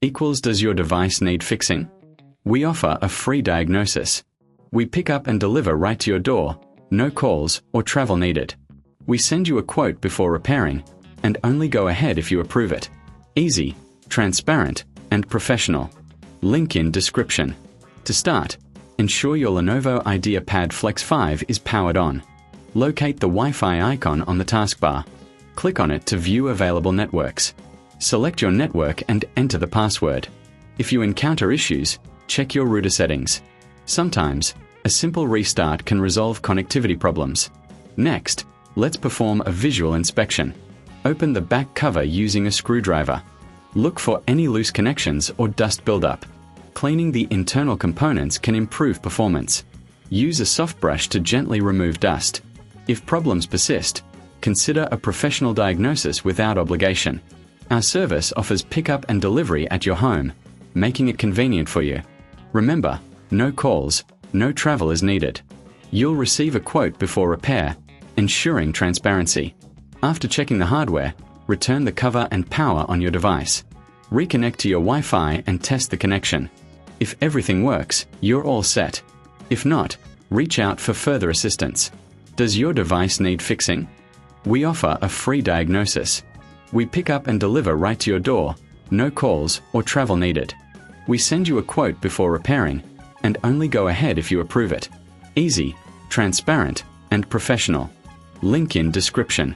equals does your device need fixing? We offer a free diagnosis. We pick up and deliver right to your door, no calls or travel needed. We send you a quote before repairing, and only go ahead if you approve it. Easy, transparent, and professional. Link in description. To start, ensure your Lenovo IdeaPad Flex 5 is powered on. Locate the Wi-Fi icon on the taskbar. Click on it to view available networks. Select your network and enter the password. If you encounter issues, check your router settings. Sometimes, a simple restart can resolve connectivity problems. Next, let's perform a visual inspection. Open the back cover using a screwdriver. Look for any loose connections or dust buildup. Cleaning the internal components can improve performance. Use a soft brush to gently remove dust. If problems persist, consider a professional diagnosis without obligation. Our service offers pickup and delivery at your home, making it convenient for you. Remember, no calls, no travel is needed. You'll receive a quote before repair, ensuring transparency. After checking the hardware, return the cover and power on your device. Reconnect to your Wi-Fi and test the connection. If everything works, you're all set. If not, reach out for further assistance. Does your device need fixing? We offer a free diagnosis. We pick up and deliver right to your door, no calls or travel needed. We send you a quote before repairing, and only go ahead if you approve it. Easy, transparent, and professional. Link in description.